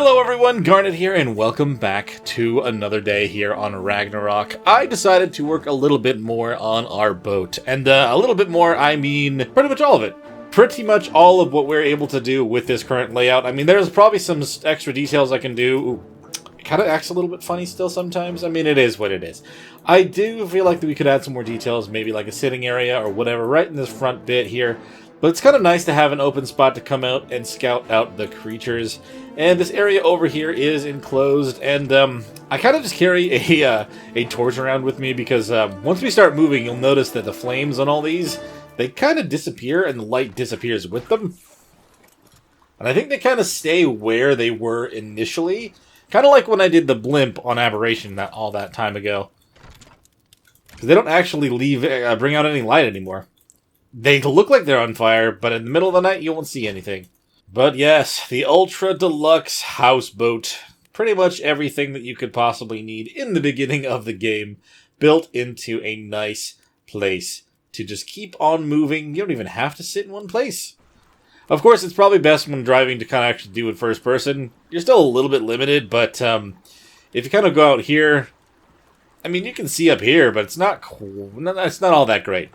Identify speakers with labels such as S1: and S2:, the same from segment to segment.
S1: Hello everyone, Garnet here, and welcome back to another day here on Ragnarok. I decided to work a little bit more on our boat, and a little bit more, I mean pretty much all of it. Pretty much all of what we're able to do with this current layout. I mean, there's probably some extra details I can do. Ooh, it kind of acts a little bit funny still sometimes. I mean, it is what it is. I do feel like that we could add some more details, maybe like a sitting area or whatever, right in this front bit here. But it's kind of nice to have an open spot to come out and scout out the creatures. And this area over here is enclosed, and I kind of just carry a torch around with me because once we start moving, you'll notice that the flames on all these, they kind of disappear and the light disappears with them. And I think they kind of stay where they were initially. Kind of like when I did the blimp on Aberration all that time ago. Because they don't actually bring out any light anymore. They look like they're on fire, but in the middle of the night, you won't see anything. But yes, the Ultra Deluxe Houseboat. Pretty much everything that you could possibly need in the beginning of the game, built into a nice place to just keep on moving. You don't even have to sit in one place. Of course, it's probably best when driving to kind of actually do it first person. You're still a little bit limited, but if you kind of go out here, I mean, you can see up here, but it's not all that great.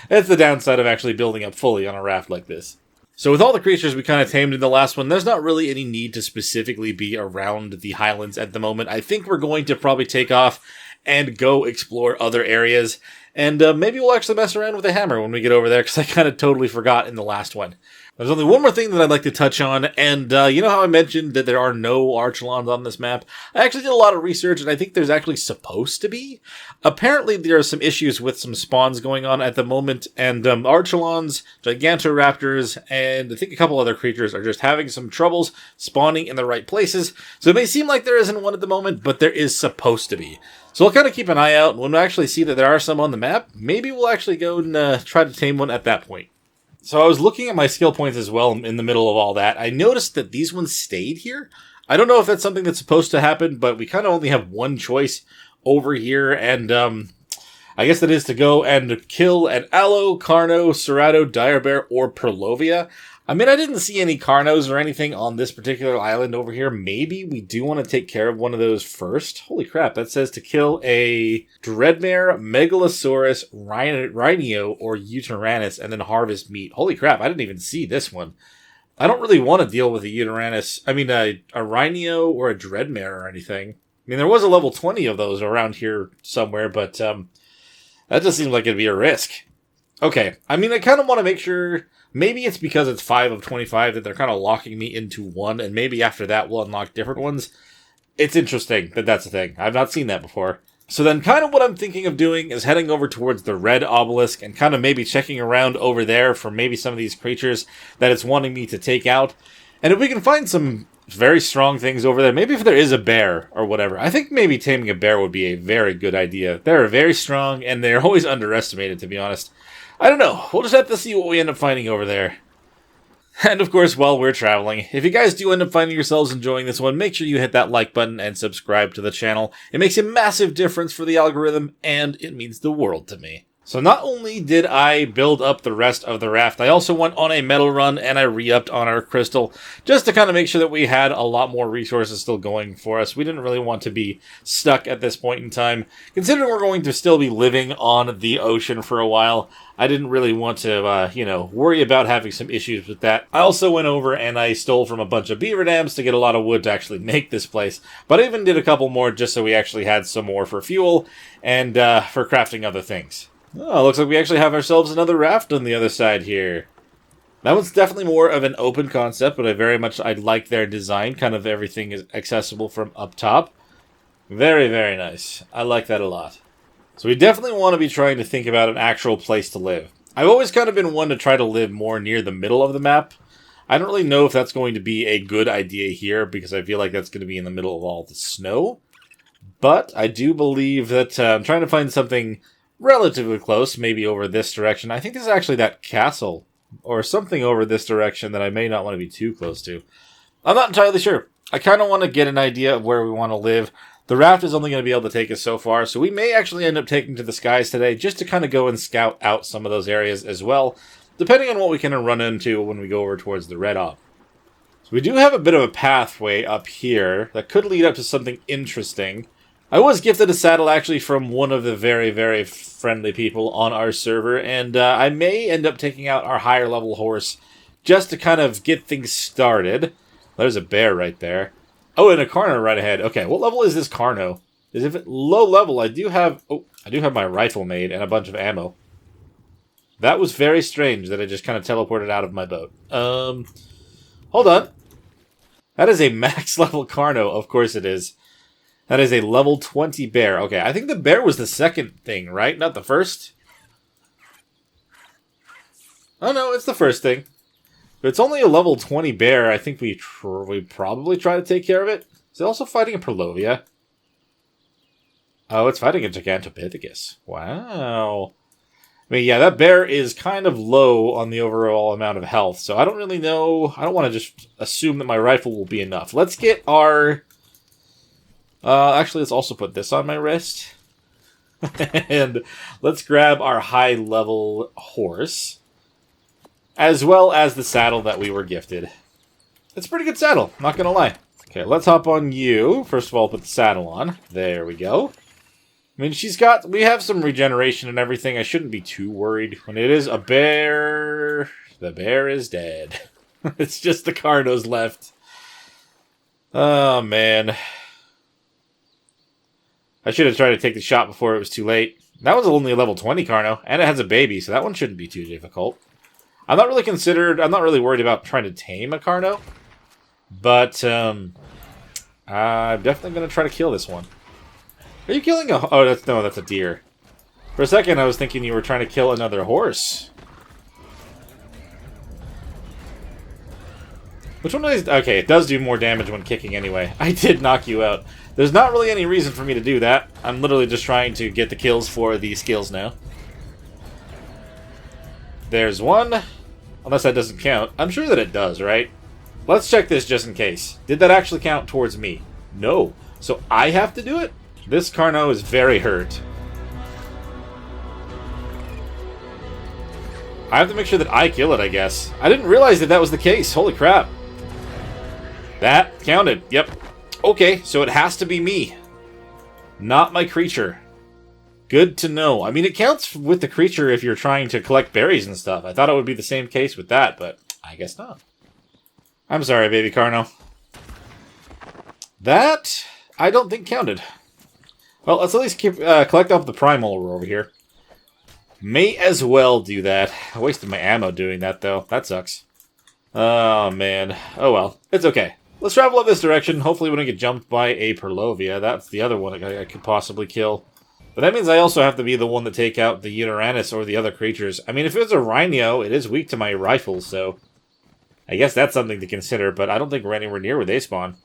S1: That's the downside of actually building up fully on a raft like this. So with all the creatures we kind of tamed in the last one, there's not really any need to specifically be around the highlands at the moment. I think we're going to probably take off and go explore other areas. And maybe we'll actually mess around with a hammer when we get over there, because I kind of totally forgot in the last one. There's only one more thing that I'd like to touch on, and you know how I mentioned that there are no Archelons on this map? I actually did a lot of research, and I think there's actually supposed to be. Apparently, there are some issues with some spawns going on at the moment, and Archelons, Gigantoraptors, and I think a couple other creatures are just having some troubles spawning in the right places. So it may seem like there isn't one at the moment, but there is supposed to be. So I'll kind of keep an eye out, and when we actually see that there are some on the map, maybe we'll actually go and try to tame one at that point. So I was looking at my skill points as well in the middle of all that. I noticed that these ones stayed here. I don't know if that's something that's supposed to happen, but we kind of only have one choice over here, and I guess that is to go and kill an Aloe, Carno, Cerrado, Direbear, or Perlovia. I mean, I didn't see any Carnos or anything on this particular island over here. Maybe we do want to take care of one of those first. Holy crap, that says to kill a Dreadmare, Megalosaurus, Rhino, or Uteranus, and then harvest meat. Holy crap, I didn't even see this one. I don't really want to deal with a Uteranus, a Rhino or a Dreadmare or anything. I mean, there was a level 20 of those around here somewhere, but that just seems like it'd be a risk. Okay, I mean, I kind of want to make sure. Maybe it's because it's 5 of 25 that they're kind of locking me into one, and maybe after that we'll unlock different ones. It's interesting that that's a thing. I've not seen that before. So then kind of what I'm thinking of doing is heading over towards the red obelisk and kind of maybe checking around over there for maybe some of these creatures that it's wanting me to take out. And if we can find some very strong things over there, maybe if there is a bear or whatever, I think maybe taming a bear would be a very good idea. They're very strong, and they're always underestimated, to be honest. I don't know. We'll just have to see what we end up finding over there. And of course, while we're traveling, if you guys do end up finding yourselves enjoying this one, make sure you hit that like button and subscribe to the channel. It makes a massive difference for the algorithm, and it means the world to me. So not only did I build up the rest of the raft, I also went on a metal run and I re-upped on our crystal, just to kind of make sure that we had a lot more resources still going for us. We didn't really want to be stuck at this point in time. Considering we're going to still be living on the ocean for a while, I didn't really want to, worry about having some issues with that. I also went over and I stole from a bunch of beaver dams to get a lot of wood to actually make this place. But I even did a couple more just so we actually had some more for fuel and for crafting other things. Oh, looks like we actually have ourselves another raft on the other side here. That one's definitely more of an open concept, but I like their design. Kind of everything is accessible from up top. Very, very nice. I like that a lot. So we definitely want to be trying to think about an actual place to live. I've always kind of been one to try to live more near the middle of the map. I don't really know if that's going to be a good idea here, because I feel like that's going to be in the middle of all the snow. But I do believe that I'm trying to find something relatively close, maybe over this direction. I think this is actually that castle, or something over this direction that I may not want to be too close to. I'm not entirely sure. I kind of want to get an idea of where we want to live. The raft is only going to be able to take us so far, so we may actually end up taking to the skies today, just to kind of go and scout out some of those areas as well, depending on what we can run into when we go over towards the red op. We do have a bit of a pathway up here that could lead up to something interesting. I was gifted a saddle actually from one of the very, very friendly people on our server, and I may end up taking out our higher level horse just to kind of get things started. There's a bear right there. Oh, and a Carno right ahead. Okay, what level is this Carno? Is if it low level, I do have my rifle made and a bunch of ammo. That was very strange that I just kind of teleported out of my boat. Hold on. That is a max level Carno. Of course it is. That is a level 20 bear. Okay, I think the bear was the second thing, right? Not the first? Oh no, it's the first thing. But it's only a level 20 bear. I think we probably try to take care of it. Is it also fighting a Perlovia? Oh, it's fighting a Gigantopithecus. Wow. I mean, yeah, that bear is kind of low on the overall amount of health, so I don't really know. I don't want to just assume that my rifle will be enough. Let's get our... actually, let's also put this on my wrist. And let's grab our high-level horse, as well as the saddle that we were gifted. It's a pretty good saddle, not gonna lie. Okay, let's hop on you. First of all, put the saddle on. There we go. I mean, we have some regeneration and everything. I shouldn't be too worried. When it is a bear, the bear is dead. It's just the Carnos left. Oh, man. I should have tried to take the shot before it was too late. That was only a level 20 Carno, and it has a baby, so that one shouldn't be too difficult. I'm not really worried about trying to tame a Carno, but I'm definitely going to try to kill this one. Are you killing a... Oh, that's a deer. For a second, I was thinking you were trying to kill another horse. Which one is... Okay, it does do more damage when kicking anyway. I did knock you out. There's not really any reason for me to do that. I'm literally just trying to get the kills for the skills now. There's one. Unless that doesn't count. I'm sure that it does, right? Let's check this just in case. Did that actually count towards me? No. So I have to do it? This Carno is very hurt. I have to make sure that I kill it, I guess. I didn't realize that that was the case. Holy crap. That counted. Yep. Okay, so it has to be me. Not my creature. Good to know. I mean, it counts with the creature if you're trying to collect berries and stuff. I thought it would be the same case with that, but I guess not. I'm sorry, baby Carno. That, I don't think counted. Well, let's at least collect up the primal over here. May as well do that. I wasted my ammo doing that, though. That sucks. Oh, man. Oh, well. It's okay. Let's travel up this direction. Hopefully we don't get jumped by a Perlovia. That's the other one I could possibly kill. But that means I also have to be the one to take out the Uranus or the other creatures. I mean, if it's a Rhino, it is weak to my rifle, so... I guess that's something to consider, but I don't think we're anywhere near where they spawn.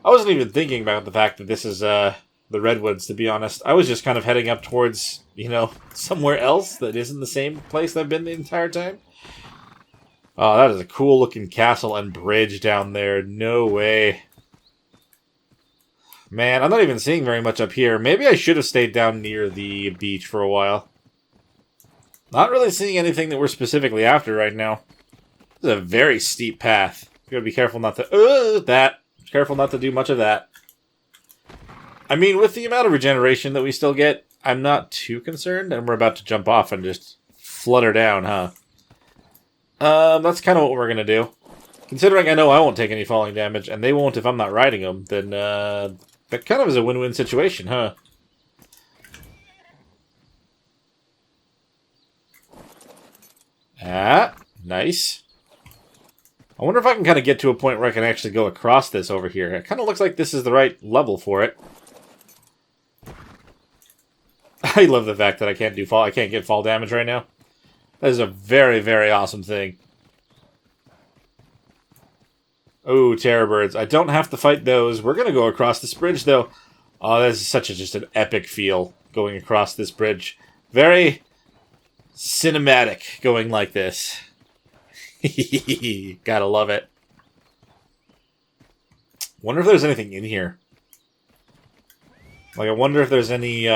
S1: I wasn't even thinking about the fact that this is, the Redwoods, to be honest. I was just kind of heading up towards, you know, somewhere else that isn't the same place I've been the entire time. Oh, that is a cool-looking castle and bridge down there. No way. Man, I'm not even seeing very much up here. Maybe I should have stayed down near the beach for a while. Not really seeing anything that we're specifically after right now. This is a very steep path. You gotta be careful not to... Careful not to do much of that. I mean, with the amount of regeneration that we still get, I'm not too concerned, and we're about to jump off and just flutter down, huh? That's kind of what we're gonna do. Considering I know I won't take any falling damage, and they won't if I'm not riding them, then, that kind of is a win-win situation, huh? Ah, nice. I wonder if I can kind of get to a point where I can actually go across this over here. It kind of looks like this is the right level for it. I love the fact that I can't get fall damage right now. That is a very, very awesome thing. Oh, terror birds. I don't have to fight those. We're going to go across this bridge, though. Oh, this is just an epic feel going across this bridge. Very cinematic going like this. Gotta love it. Wonder if there's anything in here. Like, I wonder if there's any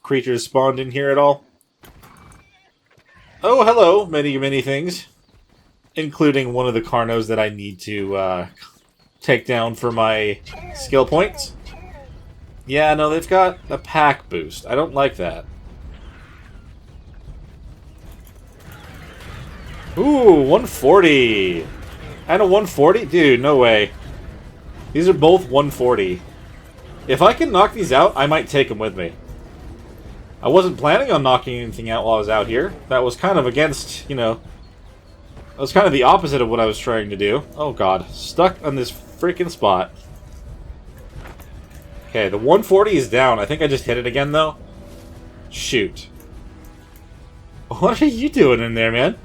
S1: creatures spawned in here at all. Oh, hello, many, many things. including one of the Carnos that I need to take down for my skill points. Yeah, no, they've got a pack boost. I don't like that. Ooh, 140. And a 140? Dude, no way. These are both 140. If I can knock these out, I might take them with me. I wasn't planning on knocking anything out while I was out here. That was kind of against, you know... That was kind of the opposite of what I was trying to do. Oh god, stuck on this freaking spot. Okay, the 140 is down. I think I just hit it again, though. Shoot. What are you doing in there, man?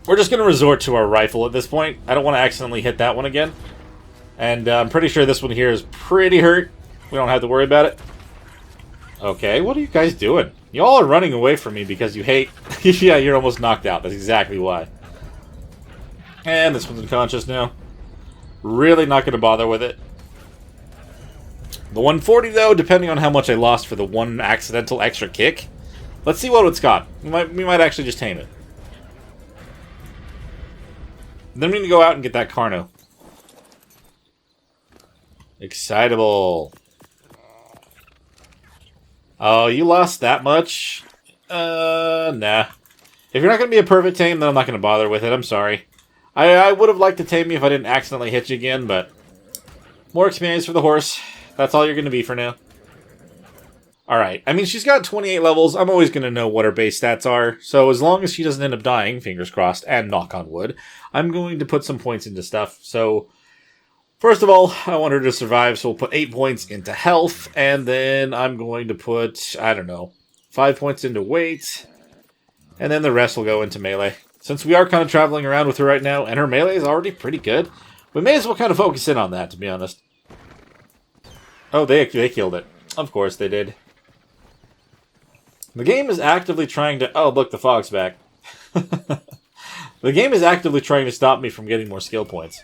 S1: We're just going to resort to our rifle at this point. I don't want to accidentally hit that one again. And I'm pretty sure this one here is pretty hurt. We don't have to worry about it. Okay, what are you guys doing? Y'all are running away from me because you hate... Yeah, you're almost knocked out. That's exactly why. And this one's unconscious now. Really not going to bother with it. The 140, though, depending on how much I lost for the one accidental extra kick. Let's see what it's got. We might actually just tame it. Then we need to go out and get that Carno. Excitable. Oh, you lost that much? Nah. If you're not going to be a perfect tame, then I'm not going to bother with it. I'm sorry. I would have liked to tame you if I didn't accidentally hit you again, but... More experience for the horse. That's all you're going to be for now. Alright. I mean, she's got 28 levels. I'm always going to know what her base stats are. So as long as she doesn't end up dying, fingers crossed, and knock on wood, I'm going to put some points into stuff. So... First of all, I want her to survive, so we'll put 8 points into health, and then I'm going to put, I don't know, 5 points into weight, and then the rest will go into melee. Since we are kind of traveling around with her right now, and her melee is already pretty good, we may as well kind of focus in on that, to be honest. Oh, they killed it. Of course they did. The game is actively trying to... Oh, look, the fog's back. The game is actively trying to stop me from getting more skill points.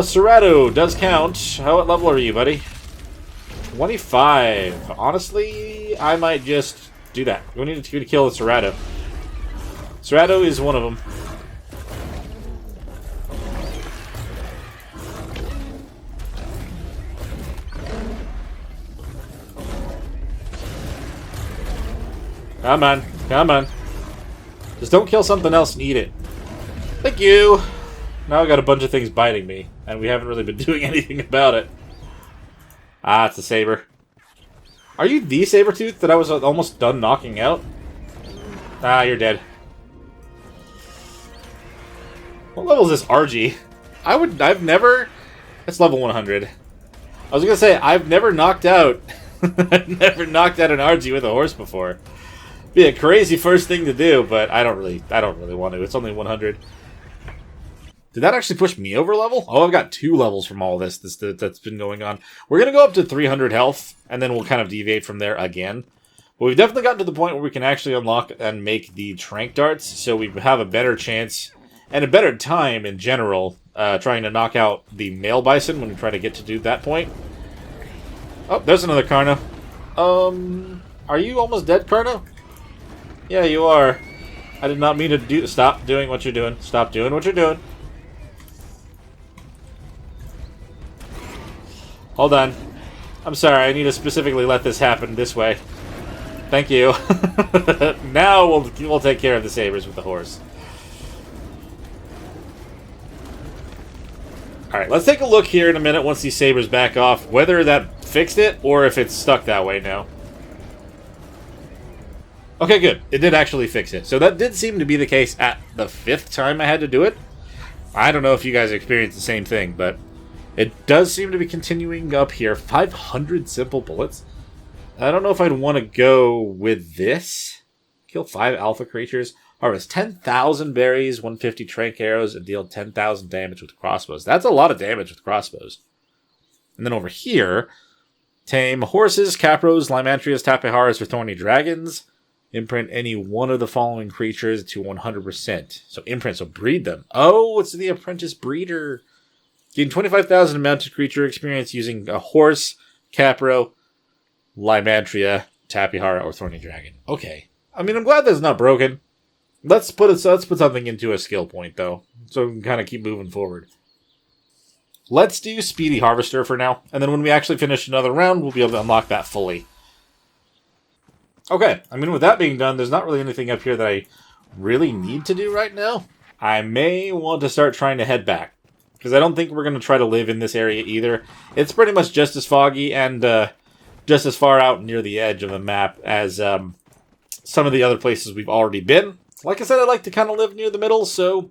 S1: Serato does count. What level are you, buddy? 25. Honestly, I might just do that. We need to kill the Serato. Serato is one of them. Come on. Come on. Just don't kill something else and eat it. Thank you. Now I got a bunch of things biting me, and we haven't really been doing anything about it. Ah, it's a saber. Are you the saber-tooth that I was almost done knocking out? Ah, you're dead. What level is this RG? I've never... It's level 100. I was gonna say, I've never knocked out... I've never knocked out an RG with a horse before. Be a crazy first thing to do, but I don't really want to. It's only 100. Did that actually push me over level? Oh, I've got 2 levels from all this that's been going on. We're going to go up to 300 health, and then we'll kind of deviate from there again. But we've definitely gotten to the point where we can actually unlock and make the trank darts, so we have a better chance and a better time in general trying to knock out the male bison when we try to get to do that point. Oh, there's another Carno. Are you almost dead, Carno? Yeah, you are. I did not mean to do... Stop doing what you're doing. Stop doing what you're doing. Hold on. I'm sorry, I need to specifically let this happen this way. Thank you. Now we'll take care of the sabers with the horse. Alright, let's take a look here in a minute once these sabers back off, whether that fixed it or if it's stuck that way now. Okay, good. It did actually fix it. So that did seem to be the case at the 5th time I had to do it. I don't know if you guys experienced the same thing, but... It does seem to be continuing up here. 500 simple bullets. I don't know if I'd want to go with this. Kill 5 alpha creatures. Harvest 10,000 berries, 150 trank arrows, and deal 10,000 damage with crossbows. That's a lot of damage with crossbows. And then over here, tame horses, capros, limantrias, tapiharas, or thorny dragons. Imprint any one of the following creatures to 100%. So imprint, so breed them. Oh, it's the apprentice breeder. Gain 25,000 mounted creature experience using a horse, capro, limantria, tapihara, or thorny dragon. Okay. I mean, I'm glad that it's not broken. Let's put something into a skill point, though, so we can kind of keep moving forward. Let's do Speedy Harvester for now, and then when we actually finish another round, we'll be able to unlock that fully. Okay, I mean, with that being done, there's not really anything up here that I really need to do right now. I may want to start trying to head back, because I don't think we're going to try to live in this area either. It's pretty much just as foggy and just as far out near the edge of the map as some of the other places we've already been. Like I said, I like to kind of live near the middle, so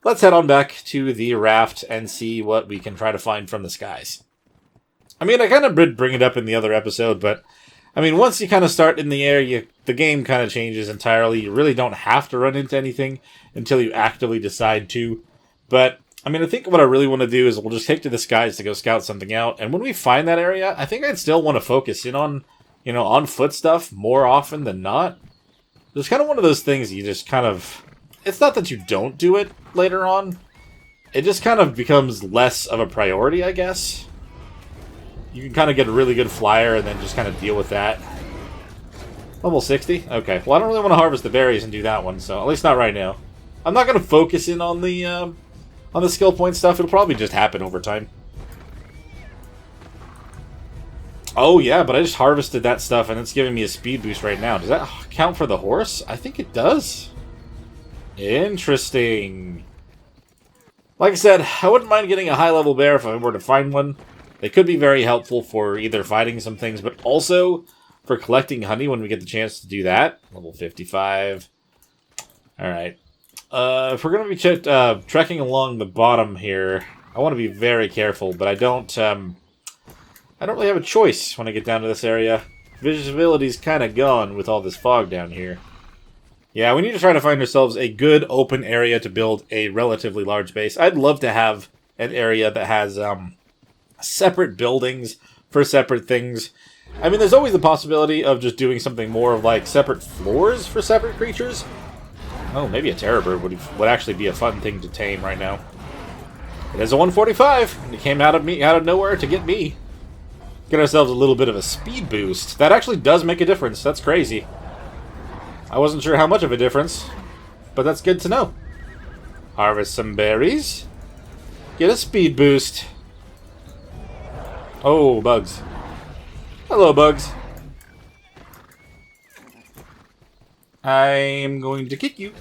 S1: let's head on back to the raft and see what we can try to find from the skies. I mean, I kind of did bring it up in the other episode, but I mean, once you kind of start in the air, the game kind of changes entirely. You really don't have to run into anything until you actively decide to. But, I mean, I think what I really want to do is we'll just take to the skies to go scout something out. And when we find that area, I think I'd still want to focus in on, on foot stuff more often than not. There's kind of one of those things you just kind of... It's not that you don't do it later on. It just kind of becomes less of a priority, I guess. You can kind of get a really good flyer and then just kind of deal with that. Level 60? Okay. Well, I don't really want to harvest the berries and do that one, so at least not right now. I'm not going to focus in on the skill point stuff. It'll probably just happen over time. Oh, yeah, but I just harvested that stuff and it's giving me a speed boost right now. Does that count for the horse? I think it does. Interesting. Like I said, I wouldn't mind getting a high-level bear if I were to find one. They could be very helpful for either fighting some things, but also for collecting honey when we get the chance to do that. Level 55. Alright. If we're going to be trekking along the bottom here, I want to be very careful, but I don't really have a choice when I get down to this area. Visibility's kind of gone with all this fog down here. Yeah, we need to try to find ourselves a good open area to build a relatively large base. I'd love to have an area that has separate buildings for separate things. I mean, there's always the possibility of just doing something more of like separate floors for separate creatures. Oh, maybe a terror bird would actually be a fun thing to tame right now. It is a 145, and it came out of nowhere to get me. Get ourselves a little bit of a speed boost. That actually does make a difference. That's crazy. I wasn't sure how much of a difference, but that's good to know. Harvest some berries. Get a speed boost. Oh, bugs. Hello, bugs. I'm going to kick you.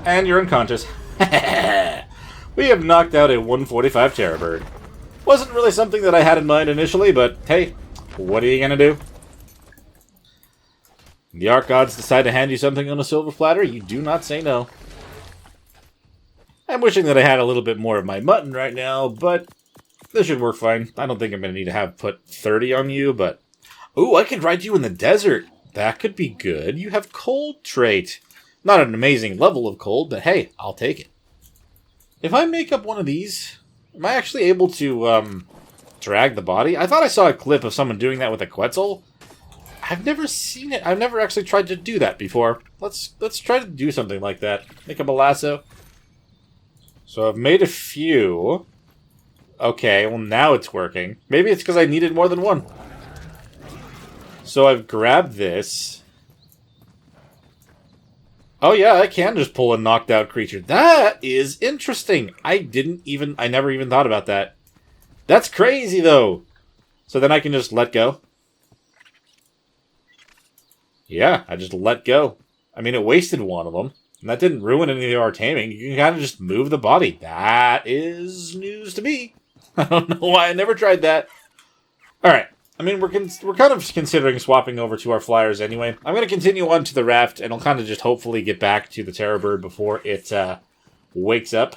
S1: And you're unconscious. We have knocked out a 145 terror bird. Wasn't really something that I had in mind initially, but hey, what are you gonna do? The Ark Gods decide to hand you something on a silver platter, you do not say no. I'm wishing that I had a little bit more of my mutton right now, but this should work fine. I don't think I'm going to need to have put 30 on you, but... Ooh, I could ride you in the desert. That could be good. You have cold trait. Not an amazing level of cold, but hey, I'll take it. If I make up one of these, am I actually able to drag the body? I thought I saw a clip of someone doing that with a Quetzal. I've never seen it. I've never actually tried to do that before. Let's try to do something like that. Make up a lasso. So I've made a few. Okay, well now it's working. Maybe it's because I needed more than one. So I've grabbed this. Oh yeah, I can just pull a knocked out creature. That is interesting. I never even thought about that. That's crazy though. So then I can just let go. Yeah, I just let go. I mean, it wasted one of them. And that didn't ruin any of our taming. You can kind of just move the body. That is news to me. I don't know why I never tried that. Alright. I mean, we're kind of considering swapping over to our flyers anyway. I'm going to continue on to the raft, and I'll kind of just hopefully get back to the terror bird before it wakes up.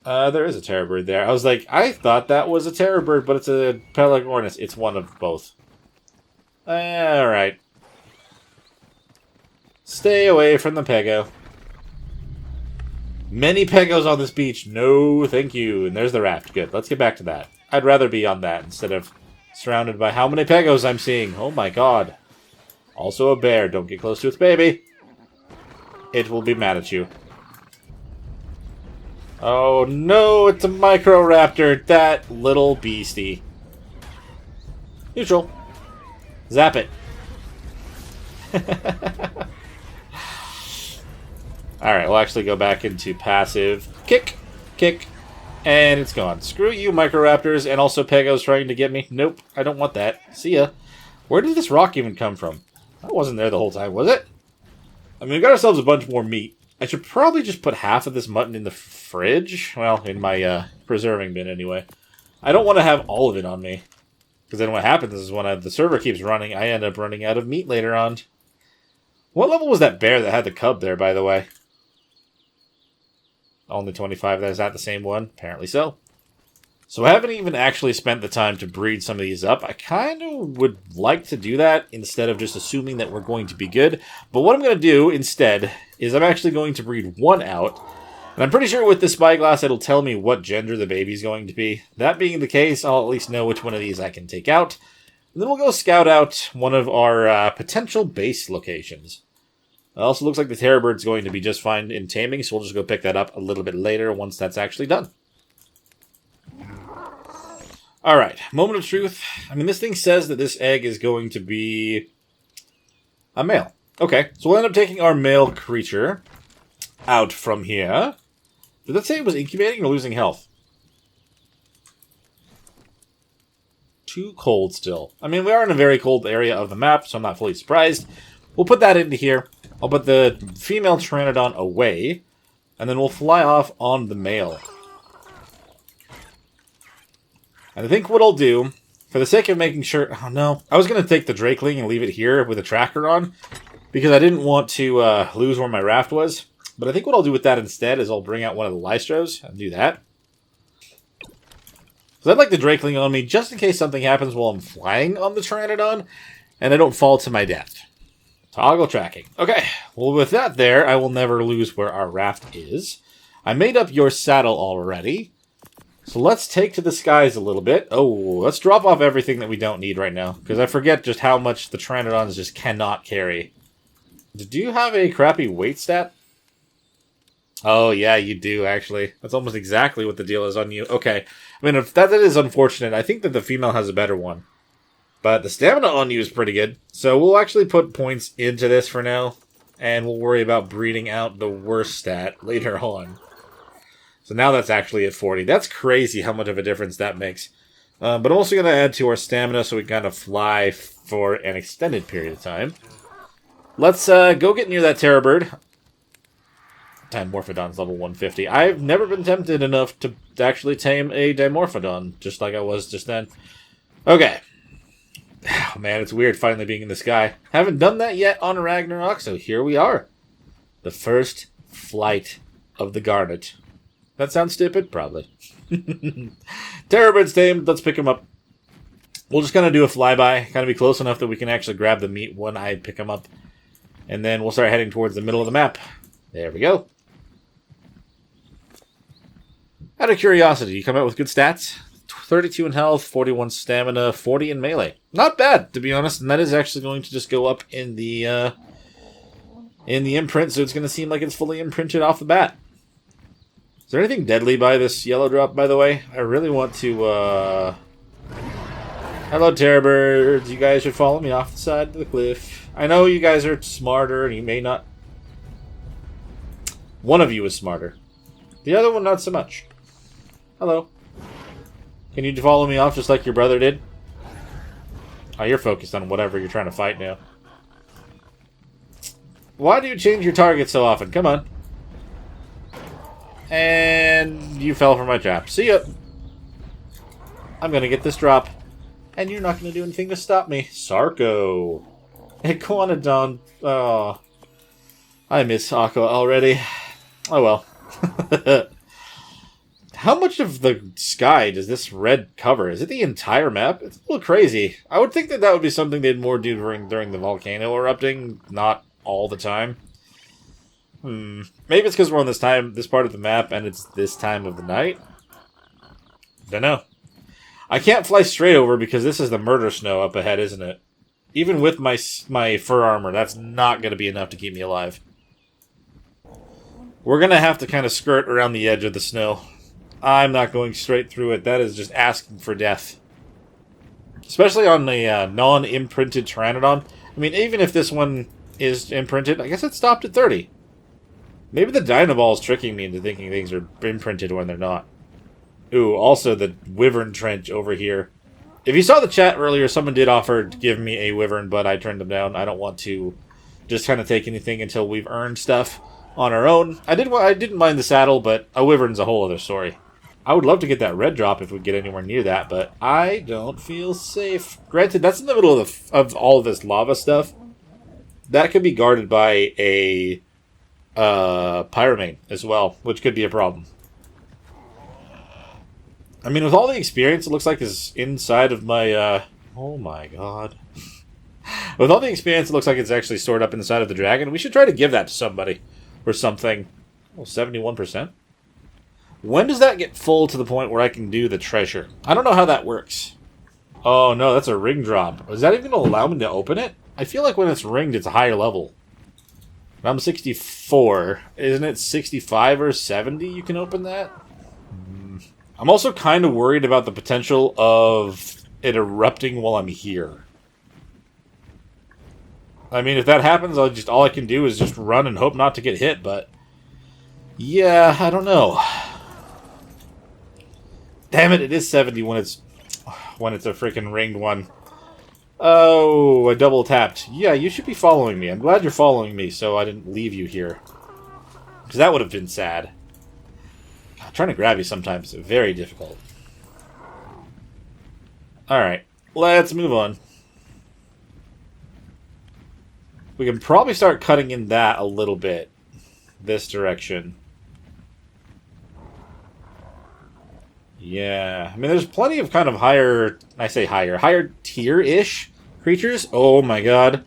S1: There is a terror bird there. I was like, I thought that was a terror bird, but it's a Pelagornis. It's one of both. Alright. Stay away from the Pego. Many Pegos on this beach. No, thank you. And there's the raft. Good. Let's get back to that. I'd rather be on that instead of surrounded by how many Pegos I'm seeing. Oh my god. Also a bear. Don't get close to its baby. It will be mad at you. Oh no, it's a Microraptor. That little beastie. Neutral. Zap it. Alright, we'll actually go back into passive. Kick. Kick. And it's gone. Screw you, Microraptors, and also Pego's trying to get me. Nope, I don't want that. See ya. Where did this rock even come from? That wasn't there the whole time, was it? I mean, we got ourselves a bunch more meat. I should probably just put half of this mutton in the fridge. Well, in my preserving bin, anyway. I don't want to have all of it on me. Because then what happens is when the server keeps running, I end up running out of meat later on. What level was that bear that had the cub there, by the way? Only 25. Is that the same one? Apparently so. So I haven't even actually spent the time to breed some of these up. I kind of would like to do that instead of just assuming that we're going to be good. But what I'm going to do instead is I'm actually going to breed one out. And I'm pretty sure with the spyglass it'll tell me what gender the baby's going to be. That being the case, I'll at least know which one of these I can take out. And then we'll go scout out one of our potential base locations. It also looks like the terror bird's going to be just fine in taming, so we'll just go pick that up a little bit later once that's actually done. Alright, moment of truth. I mean, this thing says that this egg is going to be a male. Okay, so we'll end up taking our male creature out from here. Did that say it was incubating or losing health? Too cold still. I mean, we are in a very cold area of the map, so I'm not fully surprised. We'll put that into here. I'll put the female Pteranodon away, and then we'll fly off on the male. And I think what I'll do, for the sake of making sure... Oh, no. I was going to take the Drakeling and leave it here with a tracker on, because I didn't want to lose where my raft was. But I think what I'll do with that instead is I'll bring out one of the Lystros and do that. So I'd like the Drakeling on me, just in case something happens while I'm flying on the Pteranodon, and I don't fall to my death. Toggle tracking. Okay, well with that there, I will never lose where our raft is. I made up your saddle already. So let's take to the skies a little bit. Oh, let's drop off everything that we don't need right now. Because I forget just how much the Pteranodons just cannot carry. Do you have a crappy weight stat? Oh, yeah, you do, actually. That's almost exactly what the deal is on you. Okay. I mean, if that is unfortunate, I think that the female has a better one. But the stamina on you is pretty good. So we'll actually put points into this for now. And we'll worry about breeding out the worst stat later on. So now that's actually at 40. That's crazy how much of a difference that makes. But I'm also going to add to our stamina so we can kind of fly for an extended period of time. Let's go get near that terror bird. Dimorphodon's level 150. I've never been tempted enough to actually tame a Dimorphodon, just like I was just then. Okay. Oh, man, it's weird finally being in the sky. Haven't done that yet on Ragnarok, so here we are. The first flight of the Garnet. That sounds stupid? Probably. Terror bird's tamed. Let's pick him up. We'll just kind of do a flyby. Kind of be close enough that we can actually grab the meat when I pick him up. And then we'll start heading towards the middle of the map. There we go. Out of curiosity, you come out with good stats? 32 in health, 41 stamina, 40 in melee. Not bad, to be honest. And that is actually going to just go up in the imprint, so it's going to seem like it's fully imprinted off the bat. Is there anything deadly by this yellow drop, by the way? I really want to, Hello, terror birds. You guys should follow me off the side of the cliff. I know you guys are smarter, and you may not... One of you is smarter. The other one, not so much. Hello. Can you follow me off just like your brother did? Oh, you're focused on whatever you're trying to fight now. Why do you change your target so often? Come on. And you fell for my trap. See ya. I'm gonna get this drop. And you're not gonna do anything to stop me. Sarko. Iguanodon. Oh. I miss Aqua already. Oh well. How much of the sky does this red cover? Is it the entire map? It's a little crazy. I would think that that would be something they'd more do during the volcano erupting, not all the time. Maybe it's because we're on this part of the map and it's this time of the night? Dunno. I can't fly straight over because this is the murder snow up ahead, isn't it? Even with my fur armor, that's not going to be enough to keep me alive. We're going to have to kind of skirt around the edge of the snow. I'm not going straight through it. That is just asking for death. Especially on the non-imprinted Pteranodon. I mean, even if this one is imprinted, I guess it stopped at 30. Maybe the Dynaball is tricking me into thinking things are imprinted when they're not. Ooh, also the Wyvern Trench over here. If you saw the chat earlier, someone did offer to give me a Wyvern, but I turned them down. I don't want to just kind of take anything until we've earned stuff on our own. I didn't mind the saddle, but a Wyvern's a whole other story. I would love to get that red drop if we get anywhere near that, but I don't feel safe. Granted, that's in the middle of all of this lava stuff. That could be guarded by a Pyromane as well, which could be a problem. I mean, with all the experience it looks like is inside of my, oh my god. With all the experience it looks like it's actually stored up inside of the dragon, we should try to give that to somebody or something. Oh, 71%? When does that get full to the point where I can do the treasure? I don't know how that works. Oh no, that's a ring drop. Is that even going to allow me to open it? I feel like when it's ringed, it's a higher level. I'm 64. Isn't it 65 or 70 you can open that? I'm also kind of worried about the potential of it erupting while I'm here. I mean, if that happens, all I can do is just run and hope not to get hit, but yeah, I don't know. Damn it, it is 70 when it's a freaking ringed one. Oh, I double tapped. Yeah, you should be following me. I'm glad you're following me, so I didn't leave you here. Because that would have been sad. God, trying to grab you sometimes is very difficult. Alright, let's move on. We can probably start cutting in that a little bit. This direction. Yeah, I mean, there's plenty of kind of higher tier-ish creatures. Oh my god.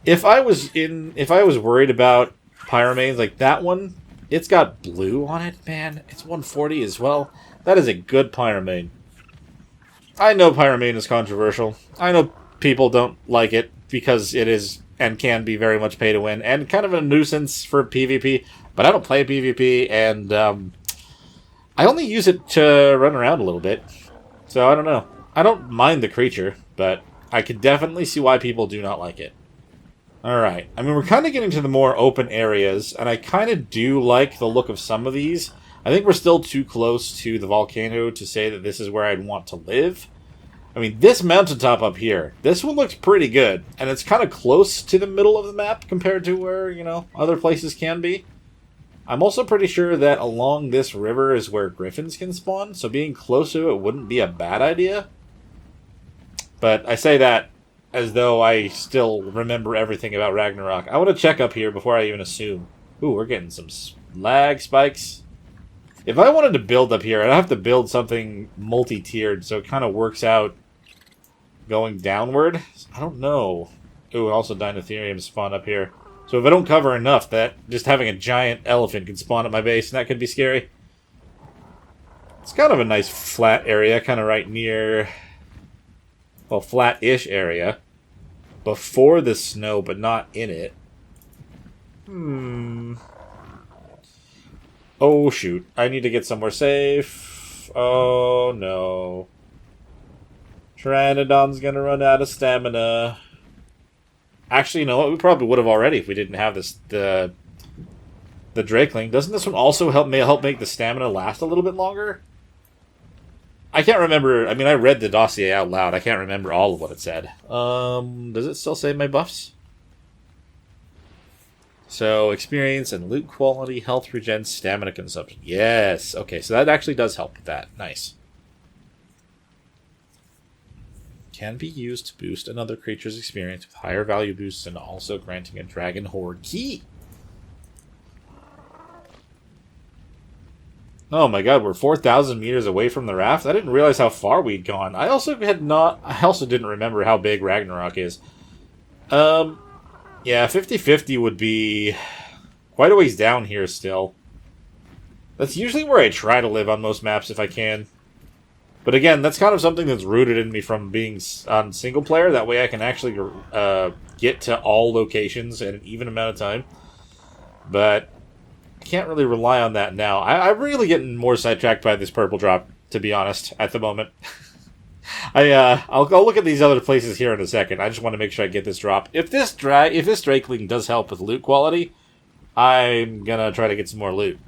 S1: If I was worried about Pyromanes like that one, it's got blue on it, man. It's 140 as well. That is a good Pyromane. I know Pyromane is controversial. I know people don't like it because it is and can be very much pay to win and kind of a nuisance for PvP, but I don't play PvP, and I only use it to run around a little bit. So I don't know. I don't mind the creature, but I could definitely see why people do not like it. Alright, I mean, we're kind of getting to the more open areas, and I kind of do like the look of some of these. I think we're still too close to the volcano to say that this is where I'd want to live. I mean, this mountaintop up here, this one looks pretty good, and it's kind of close to the middle of the map compared to where, you know, other places can be. I'm also pretty sure that along this river is where griffins can spawn, so being close to it wouldn't be a bad idea. But I say that as though I still remember everything about Ragnarok. I want to check up here before I even assume. Ooh, we're getting some lag spikes. If I wanted to build up here, I'd have to build something multi-tiered, so it kind of works out going downward. I don't know. Ooh, and also Dinotherium spawn up here. So if I don't cover enough, that just having a giant elephant can spawn at my base, and that could be scary. It's kind of a nice flat area, kind of right near, well, flat-ish area. Before the snow, but not in it. Oh, shoot. I need to get somewhere safe. Oh, no. Pteranodon's gonna run out of stamina. Actually, you know what? We probably would have already if we didn't have this, the Drakeling. Doesn't this one also help make the stamina last a little bit longer? I can't remember. I mean, I read the dossier out loud. I can't remember all of what it said. Does it still say my buffs? So, experience and loot quality, health regen, stamina consumption. Yes. Okay, so that actually does help with that. Nice. Can be used to boost another creature's experience with higher value boosts and also granting a Dragon Horde key. Oh my god, we're 4,000 meters away from the raft? I didn't realize how far we'd gone. I also didn't remember how big Ragnarok is. Yeah, 50-50 would be quite a ways down here still. That's usually where I try to live on most maps if I can. But again, that's kind of something that's rooted in me from being on single player. That way I can actually get to all locations in an even amount of time. But I can't really rely on that now. I'm really getting more sidetracked by this purple drop, to be honest, at the moment. I'll look at these other places here in a second. I just want to make sure I get this drop. If this Drakeling does help with loot quality, I'm gonna try to get some more loot.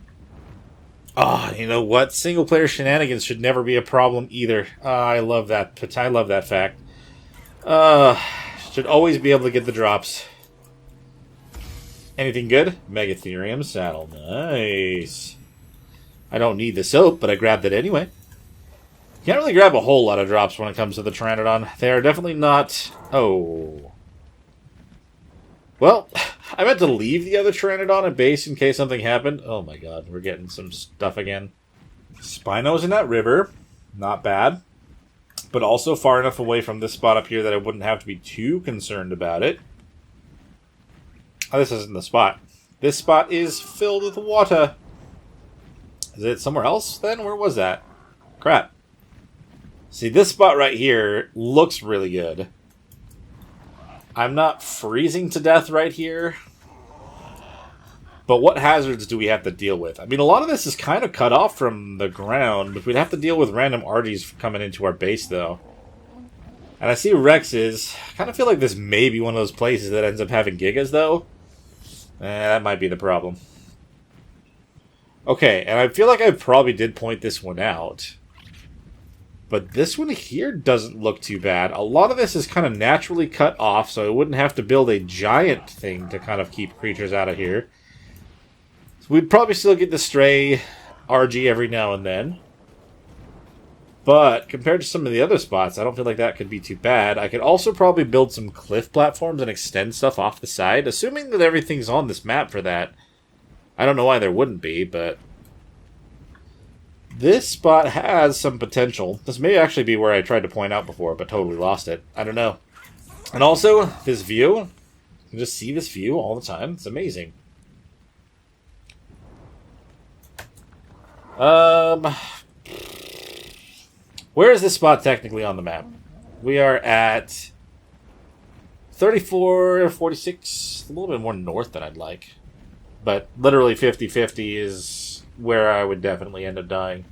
S1: Oh, you know what? Single player shenanigans should never be a problem either. I love that. I love that fact. Should always be able to get the drops. Anything good? Megatherium saddle. Nice. I don't need the soap, but I grabbed it anyway. Can't really grab a whole lot of drops when it comes to the Pteranodon. They are definitely not... Oh. Well, I meant to leave the other Pteranodon at base in case something happened. Oh my god, we're getting some stuff again. Spinos in that river. Not bad. But also far enough away from this spot up here that I wouldn't have to be too concerned about it. Oh, this isn't the spot. This spot is filled with water. Is it somewhere else then? Where was that? Crap. See, this spot right here looks really good. I'm not freezing to death right here. But what hazards do we have to deal with? I mean, a lot of this is kind of cut off from the ground, but we'd have to deal with random Argies coming into our base, though. And I see Rexes. I kind of feel like this may be one of those places that ends up having Gigas, though. That might be the problem. Okay, and I feel like I probably did point this one out. But this one here doesn't look too bad. A lot of this is kind of naturally cut off, so I wouldn't have to build a giant thing to kind of keep creatures out of here. So we'd probably still get the stray RG every now and then. But compared to some of the other spots, I don't feel like that could be too bad. I could also probably build some cliff platforms and extend stuff off the side, assuming that everything's on this map for that. I don't know why there wouldn't be, but... This spot has some potential. This may actually be where I tried to point out before, but totally lost it. I don't know. And also, this view. You can just see this view all the time. It's amazing. Where is this spot technically on the map? We are at 34, 46. A little bit more north than I'd like. But literally 50-50 is where I would definitely end up dying.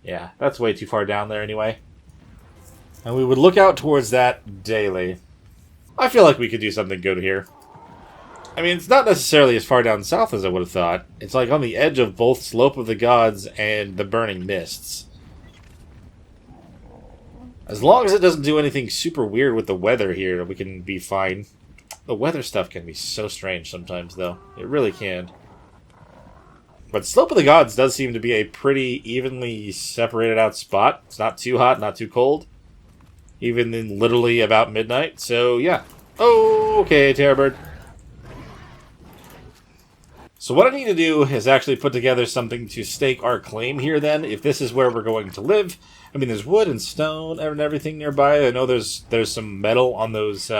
S1: Yeah, that's way too far down there anyway. And we would look out towards that daily. I feel like we could do something good here. I mean, it's not necessarily as far down south as I would have thought. It's like on the edge of both Slope of the Gods and the Burning Mists. As long as it doesn't do anything super weird with the weather here, we can be fine. The weather stuff can be so strange sometimes, though. It really can. But Slope of the Gods does seem to be a pretty evenly separated out spot. It's not too hot, not too cold. Even in literally about midnight. So, yeah. Oh, okay, Terrorbird. So what I need to do is actually put together something to stake our claim here then, if this is where we're going to live. I mean, there's wood and stone and everything nearby. I know there's some metal on those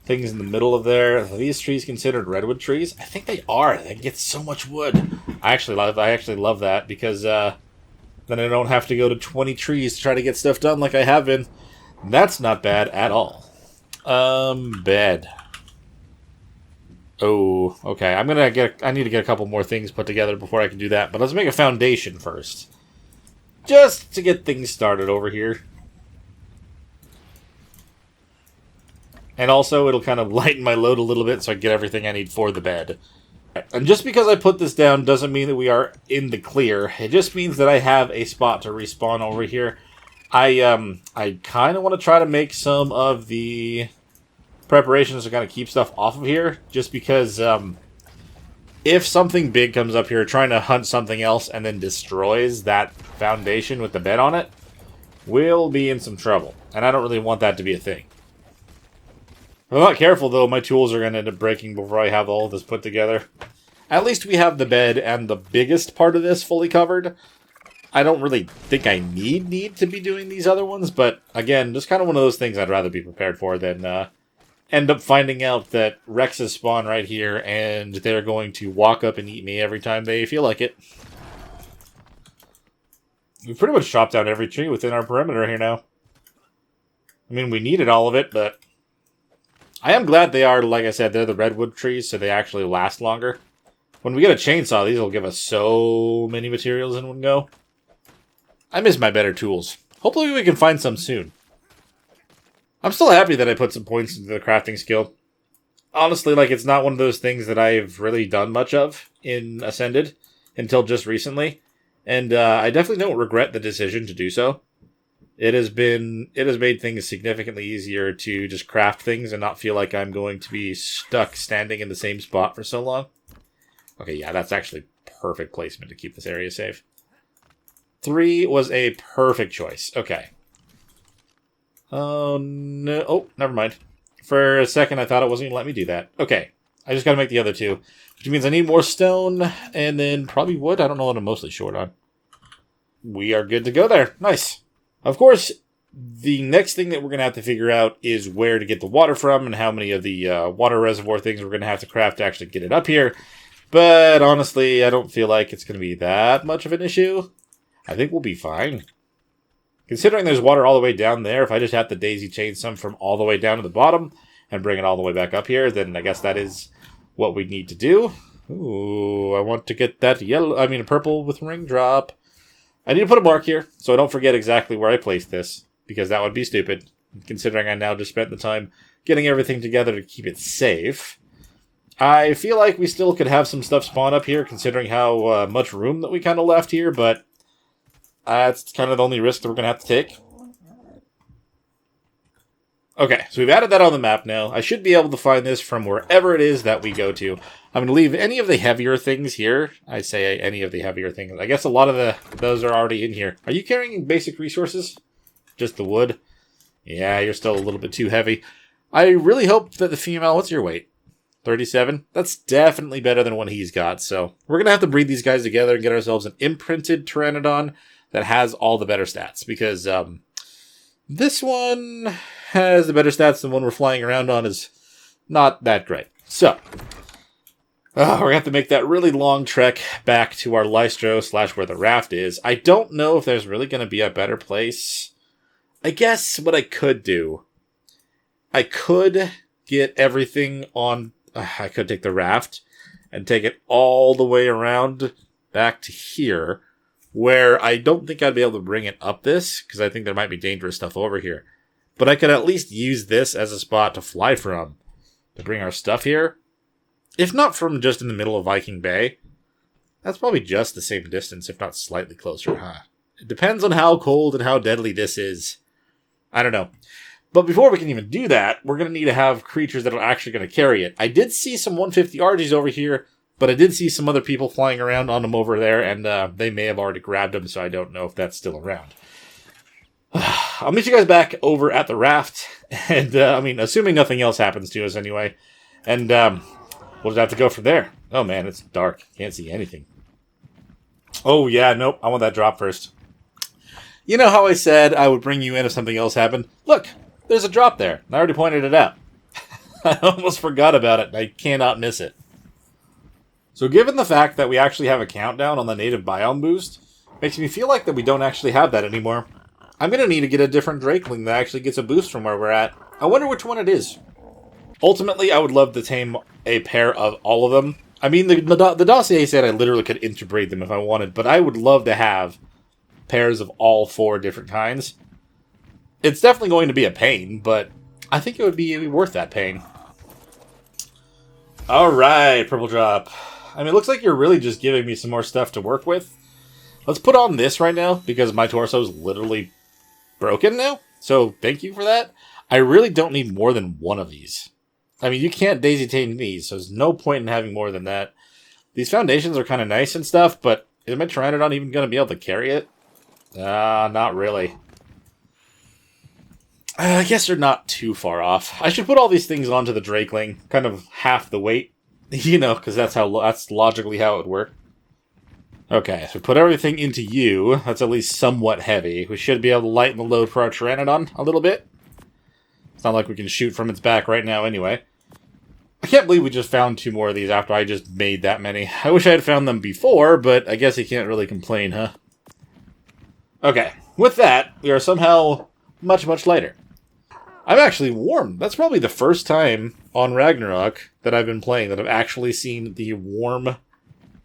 S1: things in the middle of there. Are these trees considered redwood trees? I think they are. They get so much wood. I actually love that because then I don't have to go to 20 trees to try to get stuff done like I have been. That's not bad at all. Bed. Oh, okay. I need to get a couple more things put together before I can do that. But let's make a foundation first. Just to get things started over here. And also, it'll kind of lighten my load a little bit so I get everything I need for the bed. And just because I put this down doesn't mean that we are in the clear. It just means that I have a spot to respawn over here. I kind of want to try to make some of the preparations to kind of keep stuff off of here. Just because if something big comes up here trying to hunt something else and then destroys that foundation with the bed on it, we'll be in some trouble. And I don't really want that to be a thing. If I'm not careful, though, my tools are going to end up breaking before I have all of this put together. At least we have the bed and the biggest part of this fully covered. I don't really think I need to be doing these other ones, but again, just kind of one of those things I'd rather be prepared for than end up finding out that Rexes spawn right here and they're going to walk up and eat me every time they feel like it. We've pretty much chopped down every tree within our perimeter here now. I mean, we needed all of it, but I am glad they are, like I said, they're the redwood trees, so they actually last longer. When we get a chainsaw, these will give us so many materials in one go. I miss my better tools. Hopefully we can find some soon. I'm still happy that I put some points into the crafting skill. Honestly, like, it's not one of those things that I've really done much of in Ascended until just recently. And I definitely don't regret the decision to do so. It has made things significantly easier to just craft things and not feel like I'm going to be stuck standing in the same spot for so long. Okay, yeah, that's actually perfect placement to keep this area safe. 3 was a perfect choice. Okay. Oh, no. Oh, never mind. For a second, I thought it wasn't going to let me do that. Okay. I just got to make the other 2. Which means I need more stone and then probably wood. I don't know what I'm mostly short on. We are good to go there. Nice. Of course, the next thing that we're going to have to figure out is where to get the water from and how many of the water reservoir things we're going to have to craft to actually get it up here. But honestly, I don't feel like it's going to be that much of an issue. I think we'll be fine. Considering there's water all the way down there, if I just have to daisy chain some from all the way down to the bottom and bring it all the way back up here, then I guess that is what we need to do. Ooh, I want to get that purple with ring drop. I need to put a mark here, so I don't forget exactly where I placed this, because that would be stupid, considering I now just spent the time getting everything together to keep it safe. I feel like we still could have some stuff spawn up here, considering how much room that we kind of left here, but that's kind of the only risk that we're going to have to take. Okay, so we've added that on the map now. I should be able to find this from wherever it is that we go to. I'm going to leave any of the heavier things here. I say any of the heavier things. I guess a lot of those are already in here. Are you carrying basic resources? Just the wood? Yeah, you're still a little bit too heavy. I really hope that the female... What's your weight? 37? That's definitely better than what he's got. So we're going to have to breed these guys together and get ourselves an imprinted Pteranodon that has all the better stats. Because this one has the better stats. The one we're flying around on is not that great. So we're going to have to make that really long trek back to our Lystro / where the raft is. I don't know if there's really going to be a better place. I guess what I could do, I could get everything on... I could take the raft and take it all the way around back to here, where I don't think I'd be able to bring it up this, because I think there might be dangerous stuff over here. But I could at least use this as a spot to fly from, to bring our stuff here. If not from just in the middle of Viking Bay, that's probably just the same distance, if not slightly closer, huh? It depends on how cold and how deadly this is. I don't know. But before we can even do that, we're going to need to have creatures that are actually going to carry it. I did see some 150 RGs over here, but I did see some other people flying around on them over there, and they may have already grabbed them, so I don't know if that's still around. I'll meet you guys back over at the raft, and, assuming nothing else happens to us anyway, and we'll just have to go from there. Oh man, it's dark. Can't see anything. Oh yeah, nope, I want that drop first. You know how I said I would bring you in if something else happened? Look, there's a drop there. I already pointed it out. I almost forgot about it, and I cannot miss it. So given the fact that we actually have a countdown on the native biome boost, makes me feel like that we don't actually have that anymore. I'm going to need to get a different Drakeling that actually gets a boost from where we're at. I wonder which one it is. Ultimately, I would love to tame a pair of all of them. I mean, the dossier said I literally could interbreed them if I wanted, but I would love to have pairs of all 4 different kinds. It's definitely going to be a pain, but I think it would be worth that pain. Alright, Purple Drop. I mean, it looks like you're really just giving me some more stuff to work with. Let's put on this right now, because my torso is literally broken now. So, thank you for that. I really don't need more than one of these. I mean, you can't daisy chain these, so there's no point in having more than that. These foundations are kind of nice and stuff, but is my Pteranodon even going to be able to carry it? Not really. I guess they're not too far off. I should put all these things onto the Drakeling, kind of half the weight. You know, because that's logically how it would work. Okay, so put everything into you. That's at least somewhat heavy. We should be able to lighten the load for our Pteranodon a little bit. It's not like we can shoot from its back right now anyway. I can't believe we just found 2 more of these after I just made that many. I wish I had found them before, but I guess you can't really complain, huh? Okay, with that, we are somehow much, much lighter. I'm actually warm. That's probably the first time on Ragnarok that I've been playing that I've actually seen the warm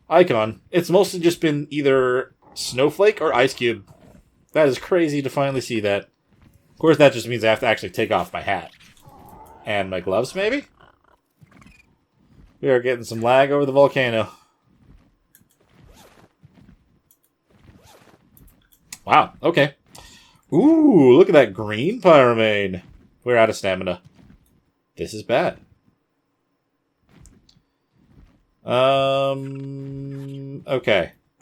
S1: icon. It's mostly just been either Snowflake or Ice Cube. That is crazy to finally see that. Of course, that just means I have to actually take off my hat. And my gloves, maybe? We are getting some lag over the volcano. Wow, okay. Ooh, look at that green pyromane. We're out of stamina. This is bad. Okay.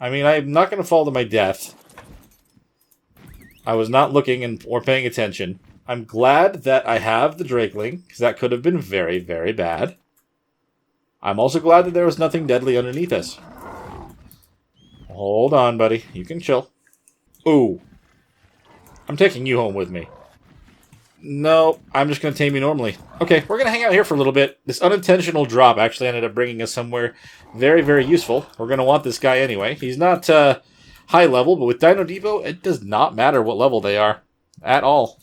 S1: I mean, I'm not going to fall to my death. I was not looking or paying attention. I'm glad that I have the Drakeling, because that could have been very, very bad. I'm also glad that there was nothing deadly underneath us. Hold on, buddy. You can chill. Ooh. I'm taking you home with me. No, I'm just going to tame you normally. Okay, we're going to hang out here for a little bit. This unintentional drop actually ended up bringing us somewhere very, very useful. We're going to want this guy anyway. He's not high level, but with Dino Depot, it does not matter what level they are at all.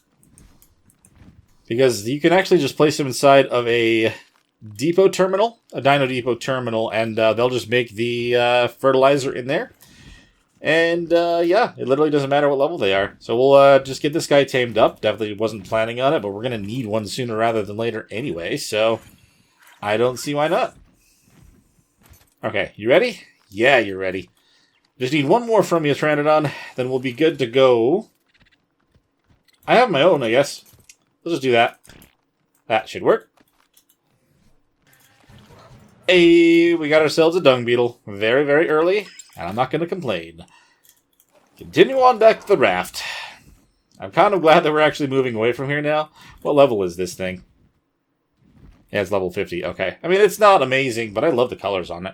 S1: Because you can actually just place him inside of a depot terminal, a Dino Depot terminal, and they'll just make the fertilizer in there. And, yeah, it literally doesn't matter what level they are. So we'll just get this guy tamed up. Definitely wasn't planning on it, but we're going to need one sooner rather than later anyway, so I don't see why not. Okay, you ready? Yeah, you're ready. Just need one more from you, Pteranodon, then we'll be good to go. I have my own, I guess. We'll just do that. That should work. Hey, we got ourselves a dung beetle. Very, very early. And I'm not going to complain. Continue on back to the raft. I'm kind of glad that we're actually moving away from here now. What level is this thing? Yeah, it's level 50. Okay. I mean, it's not amazing, but I love the colors on it.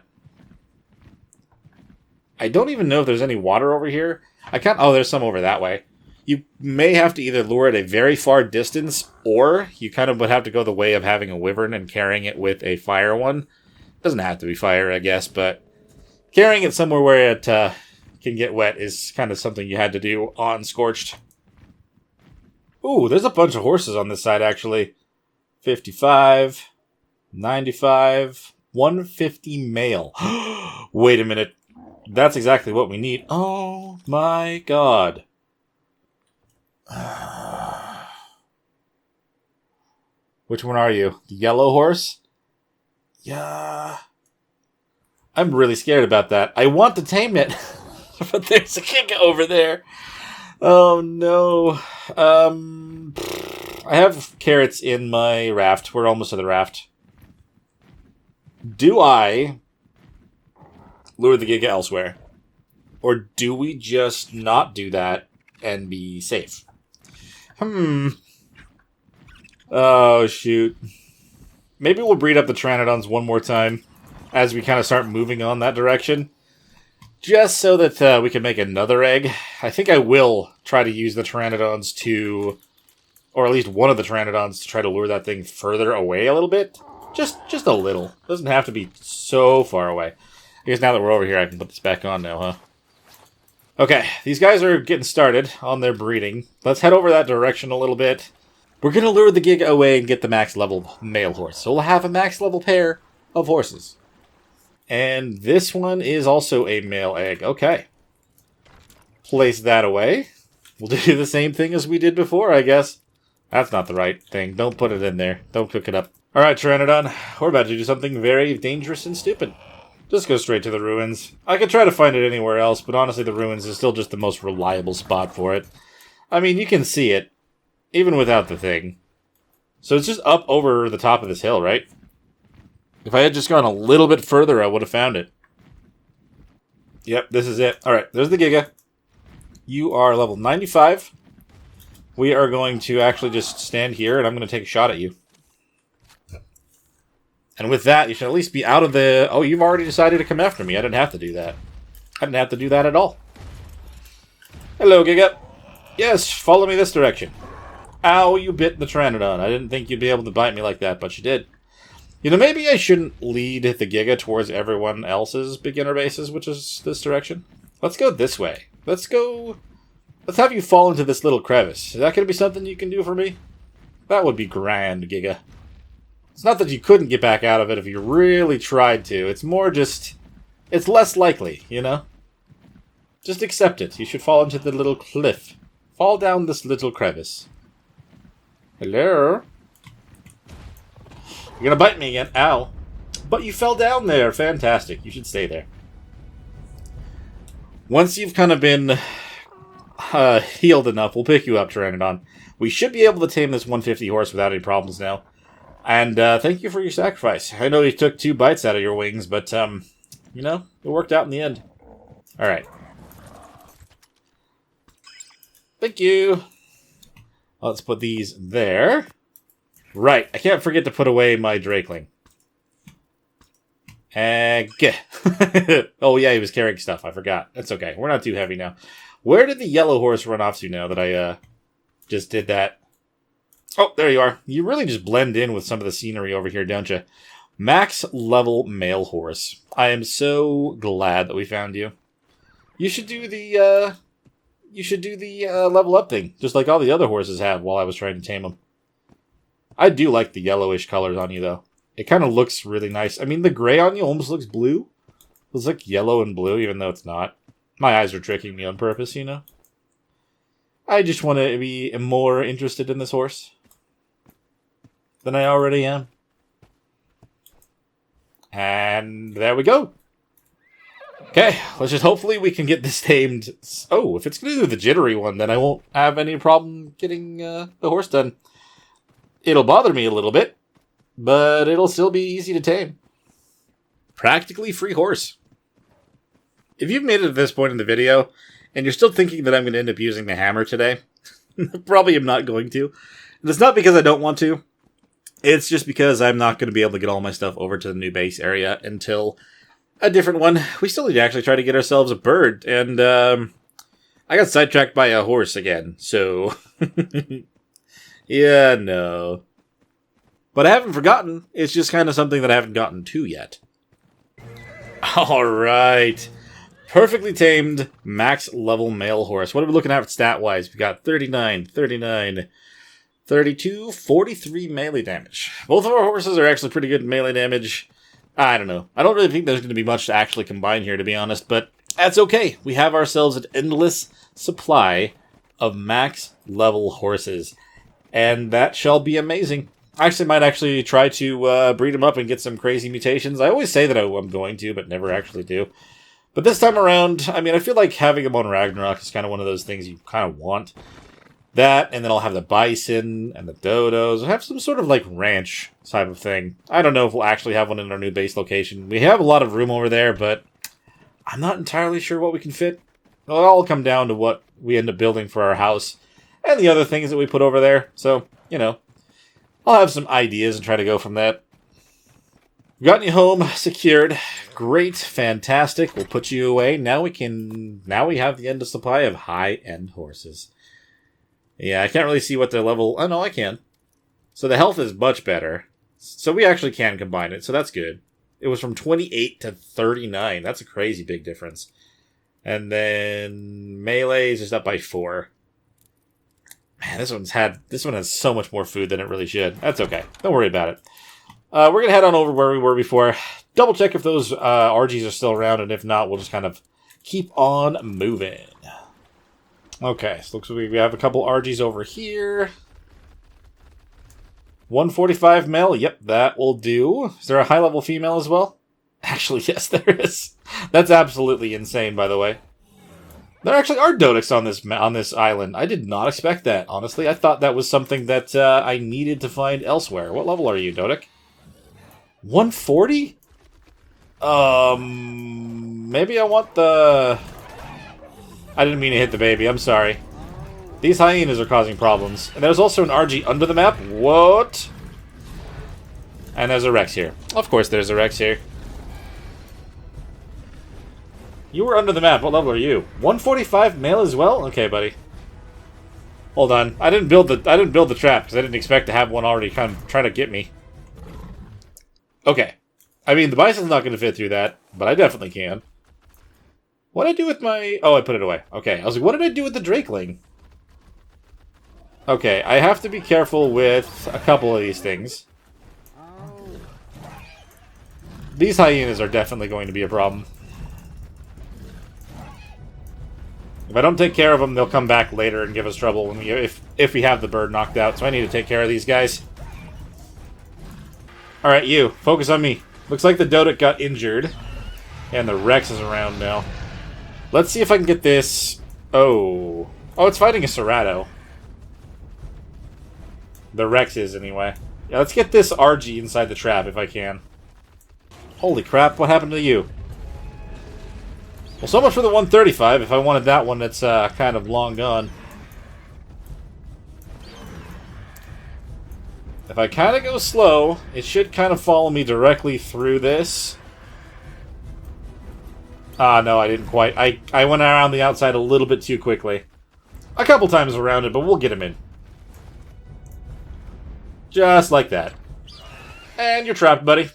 S1: I don't even know if there's any water over here. Oh, there's some over that way. You may have to either lure at a very far distance, or you kind of would have to go the way of having a wyvern and carrying it with a fire one. Doesn't have to be fire, I guess, but carrying it somewhere where it can get wet is kind of something you had to do on Scorched. Ooh, there's a bunch of horses on this side, actually. 55, 95, 150 male. Wait a minute. That's exactly what we need. Oh my god. Which one are you? The yellow horse? Yeah. I'm really scared about that. I want to tame it, but there's a Giga over there. Oh, no. I have carrots in my raft. We're almost to the raft. Do I lure the Giga elsewhere? Or do we just not do that and be safe? Oh, shoot. Maybe we'll breed up the Pteranodons one more time as we kind of start moving on that direction. Just so that we can make another egg. I think I will try to use the Pteranodons to, or at least one of the Pteranodons to try to lure that thing further away a little bit. Just a little. Doesn't have to be so far away. I guess now that we're over here, I can put this back on now, huh? Okay, these guys are getting started on their breeding. Let's head over that direction a little bit. We're going to lure the Giga away and get the max level male horse. So we'll have a max level pair of horses. And this one is also a male egg. Okay. Place that away. We'll do the same thing as we did before, I guess. That's not the right thing. Don't put it in there. Don't cook it up. Alright, Pteranodon. We're about to do something very dangerous and stupid. Just go straight to the ruins. I could try to find it anywhere else, but honestly the ruins is still just the most reliable spot for it. I mean, you can see it, even without the thing. So it's just up over the top of this hill, right? If I had just gone a little bit further, I would have found it. Yep, this is it. Alright, there's the Giga. You are level 95. We are going to actually just stand here, and I'm going to take a shot at you. And with that, you should at least be out of the... Oh, you've already decided to come after me. I didn't have to do that. I didn't have to do that at all. Hello, Giga. Yes, follow me this direction. Ow, you bit the Pteranodon. I didn't think you'd be able to bite me like that, but you did. You know, maybe I shouldn't lead the Giga towards everyone else's beginner bases, which is this direction. Let's go this way. Let's have you fall into this little crevice. Is that going to be something you can do for me? That would be grand, Giga. It's not that you couldn't get back out of it if you really tried to. It's more just... It's less likely, you know? Just accept it. You should fall into the little cliff. Fall down this little crevice. Hello? You're gonna bite me again. Ow. But you fell down there. Fantastic. You should stay there. Once you've kind of been healed enough, we'll pick you up, Pteranodon. We should be able to tame this 150 horse without any problems now. And thank you for your sacrifice. I know you took 2 bites out of your wings, but, you know, it worked out in the end. Alright. Thank you. Let's put these there. Right, I can't forget to put away my Drakeling. Oh yeah, he was carrying stuff, I forgot. That's okay, we're not too heavy now. Where did the yellow horse run off to now that I just did that? Oh, there you are. You really just blend in with some of the scenery over here, don't you? Max level male horse. I am so glad that we found you. You should do the level up thing, just like all the other horses have while I was trying to tame them. I do like the yellowish colors on you, though. It kind of looks really nice. I mean, the gray on you almost looks blue. It looks like yellow and blue, even though it's not. My eyes are tricking me on purpose, you know? I just want to be more interested in this horse than I already am. And there we go. Okay, let's just hopefully we can get this tamed. Oh, if it's going to do the jittery one, then I won't have any problem getting the horse done. It'll bother me a little bit, but it'll still be easy to tame. Practically free horse. If you've made it to this point in the video, and you're still thinking that I'm going to end up using the hammer today, probably am not going to. And it's not because I don't want to. It's just because I'm not going to be able to get all my stuff over to the new base area until a different one. We still need to actually try to get ourselves a bird, and I got sidetracked by a horse again, so yeah, no. But I haven't forgotten. It's just kind of something that I haven't gotten to yet. Alright. Perfectly tamed, max level male horse. What are we looking at stat-wise? We got 39, 39, 32, 43 melee damage. Both of our horses are actually pretty good in melee damage. I don't know. I don't really think there's going to be much to actually combine here, to be honest, but that's okay. We have ourselves an endless supply of max level horses, and that shall be amazing. I actually might try to breed them up and get some crazy mutations. I always say that I'm going to, but never actually do. But this time around, I mean, I feel like having them on Ragnarok is kind of one of those things you kind of want. That, and then I'll have the bison and the dodos. I'll have some sort of, like, ranch type of thing. I don't know if we'll actually have one in our new base location. We have a lot of room over there, but I'm not entirely sure what we can fit. It'll all come down to what we end up building for our house and the other things that we put over there. So, you know, I'll have some ideas and try to go from that. Got you home, secured. Great, fantastic. We'll put you away. Now we have the endless supply of high-end horses. Yeah, I can't really see what their level... Oh, no, I can. So the health is much better. So we actually can combine it, so that's good. It was from 28 to 39. That's a crazy big difference. And then melee is just up by 4. Man, this one has so much more food than it really should. That's okay. Don't worry about it. We're going to head on over where we were before. Double check if those RGs are still around, and if not, we'll just kind of keep on moving. Okay, so looks like we have a couple RGs over here. 145 male, yep, that will do. Is there a high-level female as well? Actually, yes, there is. That's absolutely insane, by the way. There actually are Dodics on this island. I did not expect that, honestly. I thought that was something that I needed to find elsewhere. What level are you, Dodic? 140? Maybe I want the... I didn't mean to hit the baby, I'm sorry. These hyenas are causing problems. And there's also an RG under the map. What? And there's a Rex here. Of course there's a Rex here. You were under the map. What level are you? 145 male as well? Okay, buddy. Hold on. I didn't build the trap because I didn't expect to have one already kind of trying to get me. Okay. I mean, the bison's not going to fit through that, but I definitely can. What did I do with my... Oh, I put it away. Okay. I was like, what did I do with the Drakeling? Okay, I have to be careful with a couple of these things. These hyenas are definitely going to be a problem. If I don't take care of them, they'll come back later and give us trouble when if we have the bird knocked out. So I need to take care of these guys. Alright, you. Focus on me. Looks like the Dodek got injured. And the Rex is around now. Let's see if I can get this... Oh. Oh, it's fighting a Serrato. The Rex is, anyway. Yeah, let's get this RG inside the trap if I can. Holy crap, what happened to you? Well, so much for the 135. If I wanted that one, that's kind of long gone. If I kind of go slow, it should kind of follow me directly through this. Ah, no, I didn't quite. I went around the outside a little bit too quickly. A couple times around it, but we'll get him in. Just like that. And you're trapped, buddy.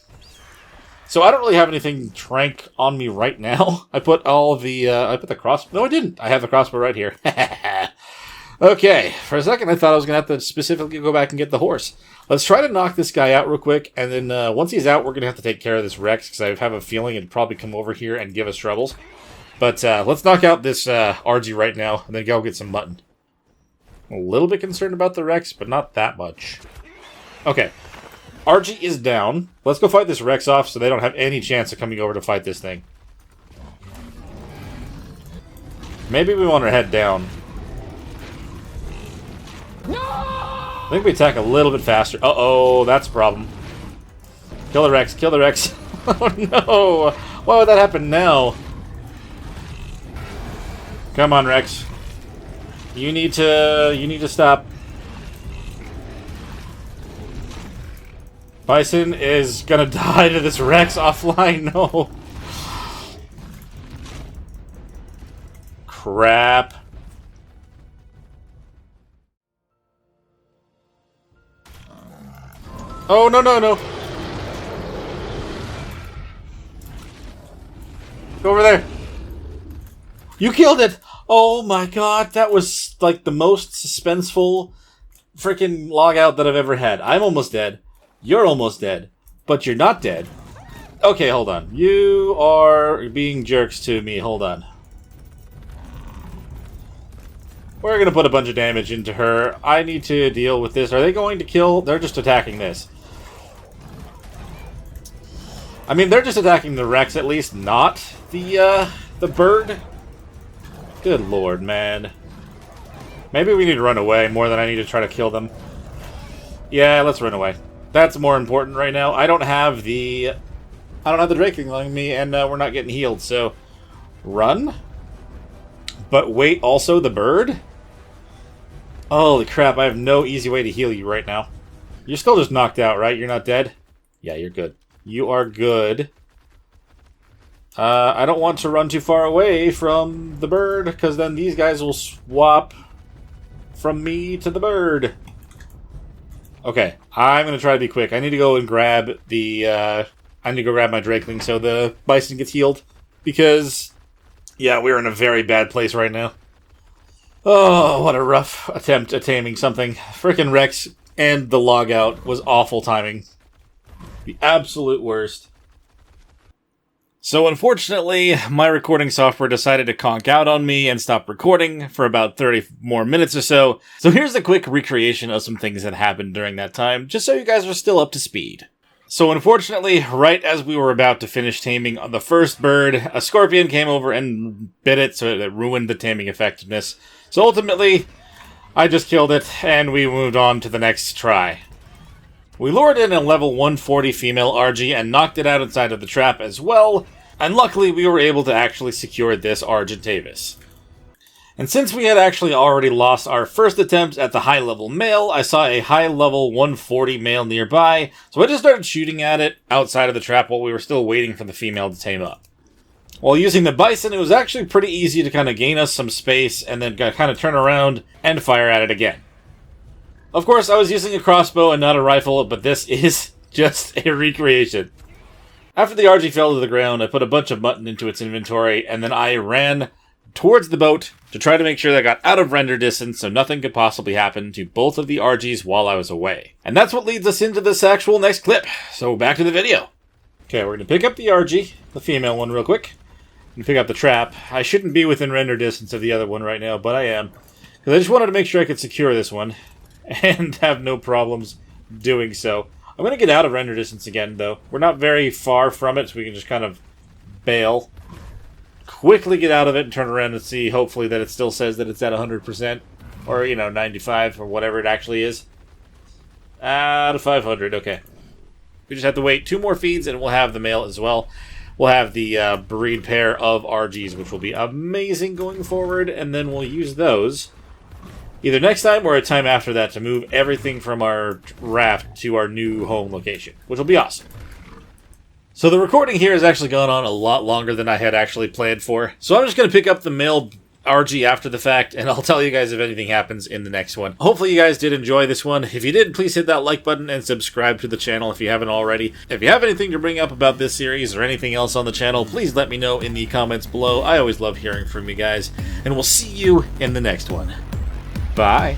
S1: So I don't really have anything trank on me right now. I put all the, I put the crossbow. No, I didn't. I have the crossbow right here. Okay, for a second I thought I was going to have to specifically go back and get the horse. Let's try to knock this guy out real quick, and then once he's out, we're going to have to take care of this Rex, because I have a feeling it'd probably come over here and give us troubles. But let's knock out this RG right now, and then go get some mutton. I'm a little bit concerned about the Rex, but not that much. Okay, RG is down. Let's go fight this Rex off so they don't have any chance of coming over to fight this thing. Maybe we want to head down. No! I think we attack a little bit faster. Uh-oh, that's a problem. Kill the Rex, kill the Rex. Oh no! Why would that happen now? Come on, Rex. You need to stop. Bison is gonna die to this Rex offline. No. Crap. Oh, no, no, no. Go over there. You killed it. Oh my god, that was like the most suspenseful freaking logout that I've ever had. I'm almost dead. You're almost dead. But you're not dead. Okay, hold on. You are being jerks to me. Hold on. We're going to put a bunch of damage into her. I need to deal with this. Are they going to kill? They're just attacking this. I mean, they're just attacking the Rex at least, not the bird. Good lord, man. Maybe we need to run away more than I need to try to kill them. Yeah, let's run away. That's more important right now. I don't have the Drakeling on me, and we're not getting healed, so run. But wait, also the bird? Holy crap, I have no easy way to heal you right now. You're still just knocked out, right? You're not dead? Yeah, you're good. You are good. I don't want to run too far away from the bird, because then these guys will swap from me to the bird. Okay, I'm going to try to be quick. I need to go and grab the, I need to go grab my Drakeling so the Bison gets healed. Because, yeah, we're in a very bad place right now. Oh, what a rough attempt at taming something. Frickin' Rex and the logout was awful timing. The absolute worst. So unfortunately, my recording software decided to conk out on me and stop recording for about 30 more minutes or so. So here's a quick recreation of some things that happened during that time, just so you guys are still up to speed. So unfortunately, right as we were about to finish taming on the first bird, a scorpion came over and bit it, so it ruined the taming effectiveness. So ultimately, I just killed it, and we moved on to the next try. We lured in a level 140 female RG and knocked it out inside of the trap as well, and luckily we were able to actually secure this Argentavis. And since we had actually already lost our first attempt at the high-level male, I saw a high-level 140 male nearby, so I just started shooting at it outside of the trap while we were still waiting for the female to tame up. While using the Bison, it was actually pretty easy to kind of gain us some space and then kind of turn around and fire at it again. Of course, I was using a crossbow and not a rifle, but this is just a recreation. After the RG fell to the ground, I put a bunch of mutton into its inventory, and then I ran towards the boat to try to make sure that I got out of render distance so nothing could possibly happen to both of the RGs while I was away. And that's what leads us into this actual next clip, so back to the video. Okay, we're going to pick up the RG, the female one, real quick. and pick up the trap. I shouldn't be within render distance of the other one right now, but I am. Because I just wanted to make sure I could secure this one and have no problems doing so. I'm going to get out of render distance again, though. We're not very far from it, so we can just kind of bail. Quickly get out of it and turn around and see, hopefully, that it still says that it's at 100%. Or, 95, or whatever it actually is. Out of 500, okay. We just have to wait 2 more feeds, and we'll have the male as well. We'll have the breed pair of RGs, which will be amazing going forward, and then we'll use those either next time or a time after that to move everything from our raft to our new home location, which will be awesome. So the recording here has actually gone on a lot longer than I had actually planned for, so I'm just going to pick up the male RG after the fact, and I'll tell you guys if anything happens in the next one. Hopefully you guys did enjoy this one. If you did, please hit that like button and subscribe to the channel if you haven't already. If you have anything to bring up about this series or anything else on the channel, please let me know in the comments below. I always love hearing from you guys, and we'll see you in the next one. Bye.